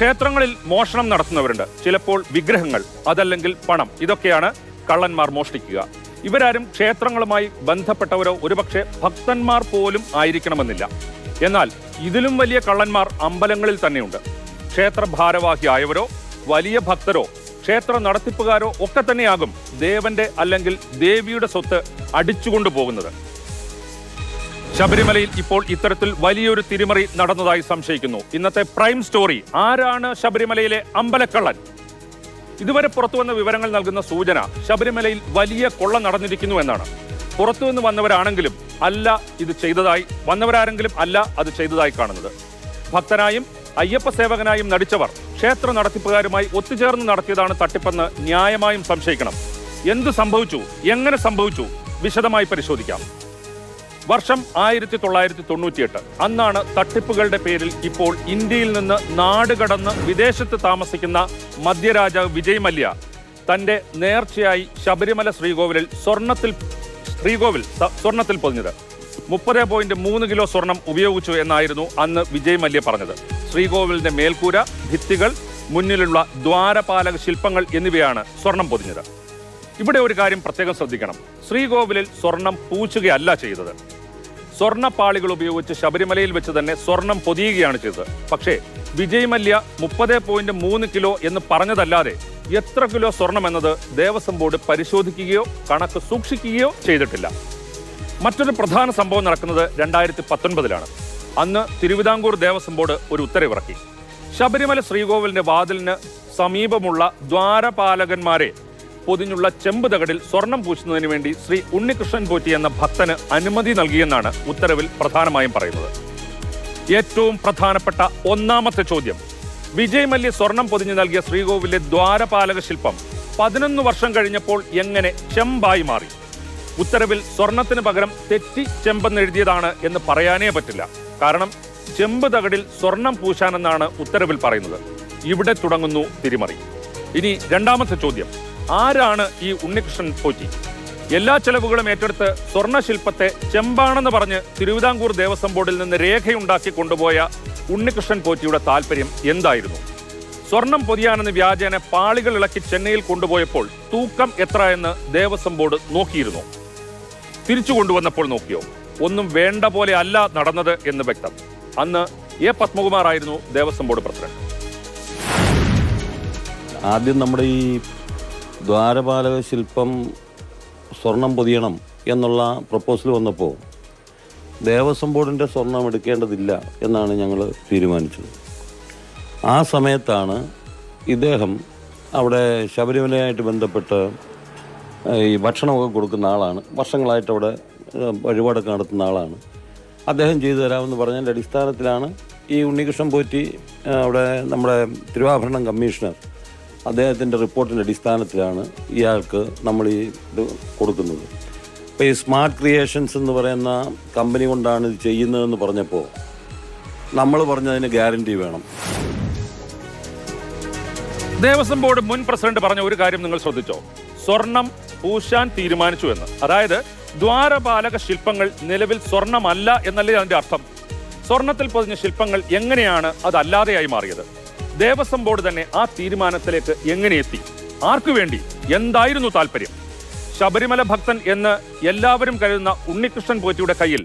ക്ഷേത്രങ്ങളിൽ മോഷണം നടത്തുന്നവരുണ്ട്. ചിലപ്പോൾ വിഗ്രഹങ്ങൾ, അതല്ലെങ്കിൽ പണം. ഇതൊക്കെയാണ് കള്ളന്മാർ മോഷ്ടിക്കുക. ഇവരാരും ക്ഷേത്രങ്ങളുമായി ബന്ധപ്പെട്ടവരോ ഒരുപക്ഷെ ഭക്തന്മാർ പോലും ആയിരിക്കണമെന്നില്ല. എന്നാൽ ഇതിലും വലിയ കള്ളന്മാർ അമ്പലങ്ങളിൽ തന്നെയുണ്ട്. ക്ഷേത്ര ഭാരവാഹിയായവരോ വലിയ ഭക്തരോ ക്ഷേത്ര നടത്തിപ്പുകാരോ ഒക്കെ തന്നെയാകും ദേവന്റെ അല്ലെങ്കിൽ ദേവിയുടെ സ്വത്ത് അടിച്ചുകൊണ്ടു പോകുന്നത്. ശബരിമലയിൽ ഇപ്പോൾ ഇത്തരത്തിൽ വലിയൊരു തിരിമറി നടന്നതായി സംശയിക്കുന്നു. ഇന്നത്തെ പ്രൈം സ്റ്റോറി, ആരാണ് ശബരിമലയിലെ അമ്പലക്കള്ളൻ? ഇതുവരെ പുറത്തുവന്ന വിവരങ്ങൾ നൽകുന്ന സൂചന ശബരിമലയിൽ വലിയ കൊള്ള നടന്നിരിക്കുന്നു എന്നാണ്. പുറത്തുനിന്ന് വന്നവരാണെങ്കിലും അല്ല ഇത് ചെയ്തതായി, വന്നവരാരെങ്കിലും അല്ല അത് ചെയ്തതായി കാണുന്നത്. ഭക്തനായും അയ്യപ്പ സേവകനായും നടിച്ചവർ ക്ഷേത്ര നടത്തിപ്പുകാരുമായി ഒത്തുചേർന്ന് നടത്തിയതാണ് തട്ടിപ്പെന്ന് ന്യായമായും സംശയിക്കണം. എന്ത് സംഭവിച്ചു, എങ്ങനെ സംഭവിച്ചു, വിശദമായി പരിശോധിക്കാം. വർഷം 1998. അന്നാണ് തട്ടിപ്പുകളുടെ പേരിൽ ഇപ്പോൾ ഇന്ത്യയിൽ നിന്ന് നാടുകടന്ന് വിദേശത്ത് താമസിക്കുന്ന മധ്യരാജാവ് വിജയ് മല്യ തന്റെ നേർച്ചയായി ശബരിമല ശ്രീകോവിലിൽ സ്വർണത്തിൽ പൊതിഞ്ഞത്. 30.3 കിലോ സ്വർണം ഉപയോഗിച്ചു എന്നായിരുന്നു അന്ന് വിജയ് മല്യ പറഞ്ഞത്. ശ്രീകോവിലിന്റെ മേൽക്കൂര, ഭിത്തികൾ, മുന്നിലുള്ള ദ്വാരപാലക ശില്പങ്ങൾ എന്നിവയാണ് സ്വർണം പൊതിഞ്ഞത്. ഇവിടെ ഒരു കാര്യം പ്രത്യേകം ശ്രദ്ധിക്കണം. ശ്രീകോവിലിൽ സ്വർണം പൂച്ചുകയല്ല ചെയ്തത്. സ്വർണ്ണപ്പാളികൾ ഉപയോഗിച്ച് ശബരിമലയിൽ വെച്ച് തന്നെ സ്വർണം പൊതിയുകയാണ് ചെയ്തത്. പക്ഷേ വിജയ് മല്യ 30.3 കിലോ എന്ന് പറഞ്ഞതല്ലാതെ എത്ര കിലോ സ്വർണം എന്നത് ദേവസ്വം ബോർഡ് പരിശോധിക്കുകയോ കണക്ക് സൂക്ഷിക്കുകയോ ചെയ്തിട്ടില്ല. മറ്റൊരു പ്രധാന സംഭവം നടക്കുന്നത് 2019. അന്ന് തിരുവിതാംകൂർ ദേവസ്വം ബോർഡ് ഒരു ഉത്തരവിറക്കി. ശബരിമല ശ്രീകോവിലിന്റെ വാതിലിന് സമീപമുള്ള ദ്വാരപാലകന്മാരെ പൊതിഞ്ഞുള്ള ചെമ്പ് തകടിൽ സ്വർണം പൂശുന്നതിന് വേണ്ടി ശ്രീ ഉണ്ണികൃഷ്ണൻ പോറ്റി എന്ന ഭക്തന് അനുമതി നൽകിയെന്നാണ് ഉത്തരവിൽ പ്രധാനമായും പറയുന്നത്. ഏറ്റവും പ്രധാനപ്പെട്ട ഒന്നാമത്തെ ചോദ്യം, വിജയ് മല്യ സ്വർണം പൊതിഞ്ഞു നൽകിയ ശ്രീകോവിലിലെ ദ്വാരപാലക ശില്പം 11 വർഷം കഴിഞ്ഞപ്പോൾ എങ്ങനെ ചെമ്പായി മാറി? ഉത്തരവിൽ സ്വർണത്തിന് പകരം തെറ്റി ചെമ്പെന്നെഴുതിയതാണ് എന്ന് പറയാനേ പറ്റില്ല. കാരണം ചെമ്പ് തകടിൽ സ്വർണം പൂശാനെന്നാണ് ഉത്തരവിൽ പറയുന്നത്. ഇവിടെ തുടങ്ങുന്നു തിരിമറി. ഇനി രണ്ടാമത്തെ ചോദ്യം, ആരാണ് ഈ ഉണ്ണികൃഷ്ണൻ പോറ്റി? എല്ലാ ചെലവുകളും ഏറ്റെടുത്ത് സ്വർണ്ണശില്പത്തെ ചെമ്പാണെന്ന് പറഞ്ഞ് തിരുവിതാംകൂർ ദേവസ്വം ബോർഡിൽ നിന്ന് രേഖയുണ്ടാക്കി കൊണ്ടുപോയ ഉണ്ണികൃഷ്ണൻ പോറ്റിയുടെ താല്പര്യം എന്തായിരുന്നു? സ്വർണം പൊതിയാനെന്ന് വ്യാജേന പാളികൾ ഇളക്കി ചെന്നൈയിൽ കൊണ്ടുപോയപ്പോൾ തൂക്കം എത്ര എന്ന് ദേവസ്വം ബോർഡ് നോക്കിയിരുന്നു. തിരിച്ചു കൊണ്ടുവന്നപ്പോൾ നോക്കിയോ? ഒന്നും വേണ്ട പോലെ അല്ല നടന്നത് എന്ന് വ്യക്തം. അന്ന് എ പത്മകുമാർ ആയിരുന്നു ദേവസ്വം ബോർഡ് പ്രസിഡന്റ്. ആദ്യം നമ്മുടെ ഈ ദ്വാരപാലക ശില്പം സ്വർണം പൊതിയണം എന്നുള്ള പ്രപ്പോസൽ വന്നപ്പോൾ ദേവസ്വം ബോർഡിൻ്റെ സ്വർണം എടുക്കേണ്ടതില്ല എന്നാണ് ഞങ്ങൾ തീരുമാനിച്ചത്. ആ സമയത്താണ് ഇദ്ദേഹം അവിടെ ശബരിമലയായിട്ട് ബന്ധപ്പെട്ട് ഈ ഭക്ഷണമൊക്കെ കൊടുക്കുന്ന ആളാണ്. വർഷങ്ങളായിട്ട് അവിടെ വഴിപാടൊക്കെ നടത്തുന്ന ആളാണ്. അദ്ദേഹം ചെയ്തു തരാമെന്ന് പറഞ്ഞതിൻ്റെ അടിസ്ഥാനത്തിലാണ് ഈ ഉണ്ണികൃഷ്ണൻ പോറ്റി അവിടെ നമ്മുടെ തിരുവാഭരണം കമ്മീഷണർ അദ്ദേഹത്തിൻ്റെ റിപ്പോർട്ടിൻ്റെ അടിസ്ഥാനത്തിലാണ് ഇയാൾക്ക് നമ്മൾ ഈ ഇത് കൊടുക്കുന്നത്. ഇപ്പോൾ ഈ സ്മാർട്ട് ക്രിയേഷൻസ് എന്ന് പറയുന്ന കമ്പനി കൊണ്ടാണ് ഇത് ചെയ്യുന്നതെന്ന് പറഞ്ഞപ്പോൾ നമ്മൾ പറഞ്ഞതിന് ഗ്യാരണ്ടി വേണം. ദേവസ്വം ബോർഡ് മുൻ പ്രസിഡന്റ് പറഞ്ഞ ഒരു കാര്യം നിങ്ങൾ ശ്രദ്ധിച്ചോ? സ്വർണം പൂശാൻ തീരുമാനിച്ചു എന്ന്. അതായത് ദ്വാരപാലക ശില്പങ്ങൾ നിലവിൽ സ്വർണമല്ല എന്നല്ലേ അതിന്റെ അർത്ഥം? സ്വർണത്തിൽ പൊതിഞ്ഞ ശില്പങ്ങൾ എങ്ങനെയാണ് അതല്ലാതെയായി മാറിയത്? ദേവസ്വം ബോർഡ് തന്നെ ആ തീരുമാനത്തിലേക്ക് എങ്ങനെ എത്തി? ആർക്കു വേണ്ടി? എന്തായിരുന്നു താല്പര്യം? ശബരിമല ഭക്തൻ എന്ന് എല്ലാവരും കരുതുന്ന ഉണ്ണികൃഷ്ണൻ പോറ്റിയുടെ കയ്യിൽ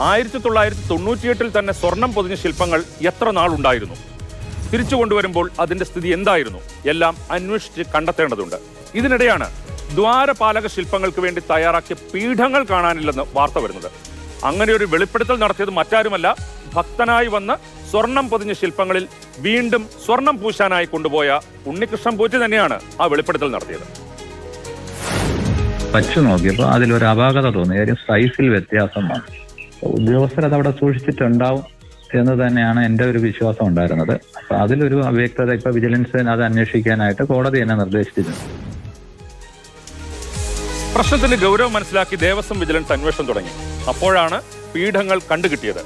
1998 തന്നെ സ്വർണം പൊതിഞ്ഞ ശില്പങ്ങൾ എത്ര നാളുണ്ടായിരുന്നു? തിരിച്ചു കൊണ്ടുവരുമ്പോൾ അതിന്റെ സ്ഥിതി എന്തായിരുന്നു? എല്ലാം അന്വേഷിച്ച് കണ്ടെത്തേണ്ടതുണ്ട്. ഇതിനിടെയാണ് ദ്വാരപാലക ശില്പങ്ങൾക്ക് വേണ്ടി തയ്യാറാക്കിയ പീഠങ്ങൾ കാണാനില്ലെന്ന് വാർത്ത വരുന്നത്. അങ്ങനെ ഒരു വെളിപ്പെടുത്തൽ നടത്തിയത് മറ്റാരുമല്ല, ഭക്തനായി വന്ന് സ്വർണം പൊതിഞ്ഞ ശില്പങ്ങളിൽ വീണ്ടും സ്വർണം പൂശാനായി കൊണ്ടുപോയ ഉണ്ണികൃഷ്ണൻ പോറ്റി തന്നെയാണ് ആ വെളിപ്പെടുത്തൽ നടത്തിയത്. വച്ചു നോക്കിയപ്പോൾ അതിലൊരു അപാകത തോന്നി. കാര്യം സൈസിൽ വ്യത്യാസം വന്നു. ഉദ്യോഗസ്ഥർ അതവിടെ സൂക്ഷിച്ചിട്ടുണ്ടാവും എന്ന് തന്നെയാണ് എൻ്റെ ഒരു വിശ്വാസം ഉണ്ടായിരുന്നത്. അപ്പൊ അതിലൊരു അവ്യക്തത ഇപ്പൊ വിജിലൻസ് അത് അന്വേഷിക്കാനായിട്ട് കോടതി എന്നെ നിർദ്ദേശിച്ചിരുന്നു. പ്രശ്നത്തിന്റെ ഗൗരവം മനസ്സിലാക്കി ദേവസ്വം വിജിലൻസ് അന്വേഷണം തുടങ്ങി. അപ്പോഴാണ് പീഠങ്ങൾ കണ്ടുകിട്ടിയത്.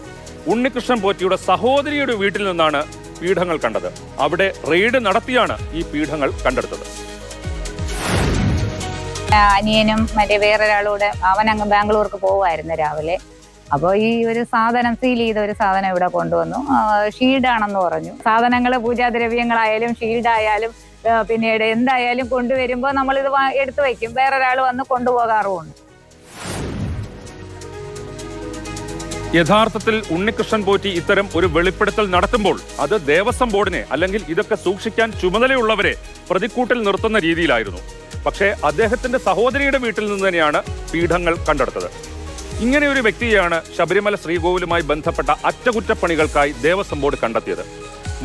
ഉണ്ണികൃഷ്ണൻ പോറ്റിയുടെ സഹോദരിയുടെ വീട്ടിൽ നിന്നാണ് പീഠങ്ങൾ കണ്ടത്. അവിടെ റെയ്ഡ് നടത്തിയാണ് ഈ പീഠങ്ങൾ കണ്ടെടുത്തത്. അനിയനും മറ്റേ വേറൊരാളൂടെ അവൻ അങ്ങ് ബാംഗ്ലൂർക്ക് പോവായിരുന്നു രാവിലെ. അപ്പോൾ ഈ ഒരു സാധനം സീൽ ചെയ്ത ഒരു സാധനം ഇവിടെ കൊണ്ടുവന്നു. ഷീൽഡാണെന്ന് പറഞ്ഞു. സാധനങ്ങൾ പൂജാദ്രവ്യങ്ങളായാലും ഷീൽഡായാലും പിന്നീട് എന്തായാലും കൊണ്ടുവരുമ്പോൾ നമ്മളിത് എടുത്തു വയ്ക്കും. വേറൊരാൾ വന്ന് കൊണ്ടുപോകാറുമുണ്ട്. യഥാർത്ഥത്തിൽ ഉണ്ണികൃഷ്ണൻ പോറ്റി ഇത്തരം ഒരു വെളിപ്പെടുത്തൽ നടത്തുമ്പോൾ അത് ദേവസ്വം ബോർഡിനെ അല്ലെങ്കിൽ ഇതൊക്കെ സൂക്ഷിക്കാൻ ചുമതലയുള്ളവരെ പ്രതിക്കൂട്ടിൽ നിർത്തുന്ന രീതിയിലായിരുന്നു. പക്ഷേ അദ്ദേഹത്തിന്റെ സഹോദരിയുടെ വീട്ടിൽ നിന്ന് തന്നെയാണ് പീഠങ്ങൾ കണ്ടെടുത്തത്. ഇങ്ങനെ ഒരു വ്യക്തിയെയാണ് ശബരിമല ശ്രീകോവിലുമായി ബന്ധപ്പെട്ട അറ്റകുറ്റപ്പണികൾക്കായി ദേവസ്വം ബോർഡ് കണ്ടെത്തിയത്.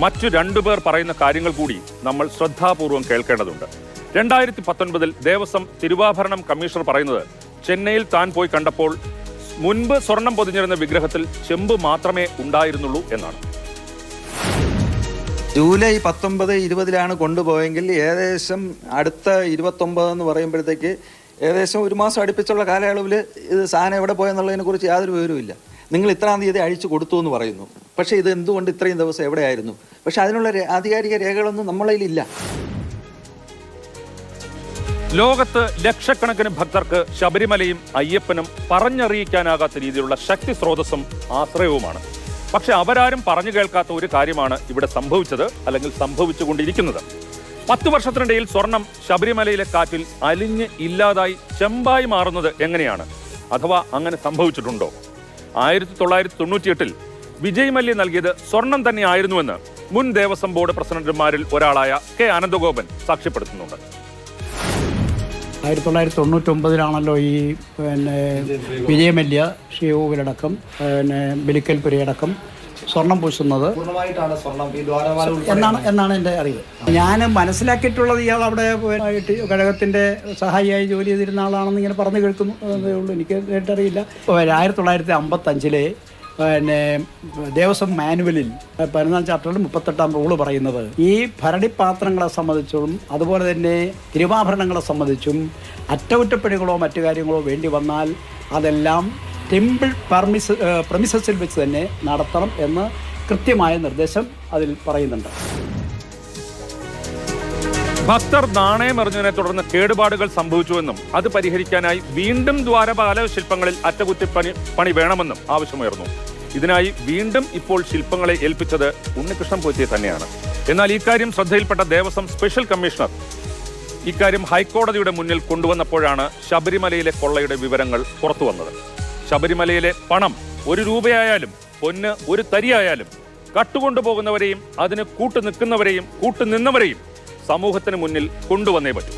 മറ്റു രണ്ടുപേർ പറയുന്ന കാര്യങ്ങൾ കൂടി നമ്മൾ ശ്രദ്ധാപൂർവം കേൾക്കേണ്ടതുണ്ട്. 2019 ദേവസ്വം തിരുവാഭരണം കമ്മീഷണർ പറയുന്നത് ചെന്നൈയിൽ താൻ പോയി കണ്ടപ്പോൾ മുൻപ് സ്വർണം പൊതിഞ്ഞിരുന്ന വിഗ്രഹത്തിൽ ചെമ്പ് മാത്രമേ ഉണ്ടായിരുന്നുള്ളൂ എന്നാണ്. ജൂലൈ 19-20 കൊണ്ടുപോയെങ്കിൽ ഏകദേശം അടുത്ത 29 എന്ന് പറയുമ്പോഴത്തേക്ക് ഏകദേശം ഒരു മാസം അടുപ്പിച്ചുള്ള കാലയളവിൽ ഇത് സാധനം എവിടെ പോയെന്നുള്ളതിനെ കുറിച്ച് യാതൊരു വിവരവുമില്ല. നിങ്ങൾ ഇത്രാം തീയതി അഴിച്ചു കൊടുത്തു എന്ന് പറയുന്നു. പക്ഷേ ഇത് എന്തുകൊണ്ട് ഇത്രയും ദിവസം എവിടെയായിരുന്നു? പക്ഷെ അതിനുള്ള ആധികാരിക രേഖകളൊന്നും നമ്മളതിലില്ല. ലോകത്ത് ലക്ഷക്കണക്കിന് ഭക്തർക്ക് ശബരിമലയും അയ്യപ്പനും പറഞ്ഞറിയിക്കാനാകാത്ത രീതിയിലുള്ള ശക്തി സ്രോതസ്സും ആശ്രയവുമാണ്. പക്ഷെ അവരാരും പറഞ്ഞു കേൾക്കാത്ത ഒരു കാര്യമാണ് ഇവിടെ സംഭവിച്ചത്, അല്ലെങ്കിൽ സംഭവിച്ചുകൊണ്ടിരിക്കുന്നത്. 10 വർഷത്തിനിടയിൽ സ്വർണം ശബരിമലയിലെ കാറ്റിൽ അലിഞ്ഞ് ഇല്ലാതായി ചെമ്പായി മാറുന്നത് എങ്ങനെയാണ്? അഥവാ അങ്ങനെ സംഭവിച്ചിട്ടുണ്ടോ? 1998 വിജയ് മല്യ നൽകിയത് സ്വർണം തന്നെ ആയിരുന്നുവെന്ന് മുൻ ദേവസ്വം ബോർഡ് പ്രസിഡന്റുമാരിൽ ഒരാളായ കെ അനന്തഗോപൻ സാക്ഷ്യപ്പെടുത്തുന്നുണ്ട്. 1999 ഈ വിജയമല്യ ശ്രീകോവിലടക്കം ബലിക്കൽപുരയടക്കം സ്വർണം പൂശുന്നത് എന്നാണ് എൻ്റെ അറിവ്. ഞാൻ മനസ്സിലാക്കിയിട്ടുള്ളത് ഇയാൾ അവിടെ ഘടകത്തിൻ്റെ സഹായിയായി ജോലി ചെയ്തിരുന്ന ആളാണെന്ന് ഇങ്ങനെ പറഞ്ഞു കേൾക്കുന്നതേ ഉള്ളൂ. എനിക്ക് കേട്ടറിയില്ല. 1955 ദേവസ്വം മാനുവലിൽ 14 ചാപ്റ്ററിൽ 38 റൂള് പറയുന്നത് ഈ ഭരണിപാത്രങ്ങളെ സംബന്ധിച്ചും അതുപോലെ തന്നെ തിരുവാഭരണങ്ങളെ സംബന്ധിച്ചും അറ്റകുറ്റപ്പണികളോ മറ്റു കാര്യങ്ങളോ വേണ്ടി വന്നാൽ അതെല്ലാം ടെമ്പിൾ പ്രമിസസിൽ വെച്ച് തന്നെ നടത്തണം എന്ന് കൃത്യമായ നിർദ്ദേശം അതിൽ പറയുന്നുണ്ട്. ഭക്തർ നാണയമെറിഞ്ഞതിനെ തുടർന്ന് കേടുപാടുകൾ സംഭവിച്ചുവെന്നും അത് പരിഹരിക്കാനായി വീണ്ടും ദ്വാരപാലക ശില്പങ്ങളിൽ അറ്റകുറ്റപ്പണി വേണമെന്നും ആവശ്യമുയർന്നു. ഇതിനായി വീണ്ടും ഇപ്പോൾ ശില്പങ്ങളെ ഏൽപ്പിച്ചത് ഉണ്ണികൃഷ്ണൻ പോറ്റിയെ തന്നെയാണ്. എന്നാൽ ഇക്കാര്യം ശ്രദ്ധയിൽപ്പെട്ട ദേവസ്വം സ്പെഷ്യൽ കമ്മീഷണർ ഇക്കാര്യം ഹൈക്കോടതിയുടെ മുന്നിൽ കൊണ്ടുവന്നപ്പോഴാണ് ശബരിമലയിലെ കൊള്ളയുടെ വിവരങ്ങൾ പുറത്തു വന്നത്. ശബരിമലയിലെ പണം 1 രൂപയായാലും പൊന്ന് 1 തരിയായാലും കട്ടുകൊണ്ടുപോകുന്നവരെയും അതിന് കൂട്ടുനിൽക്കുന്നവരെയും കൂട്ടുനിന്നവരെയും സമൂഹത്തിന് മുന്നിൽ കൊണ്ടുവന്നേ പറ്റൂ.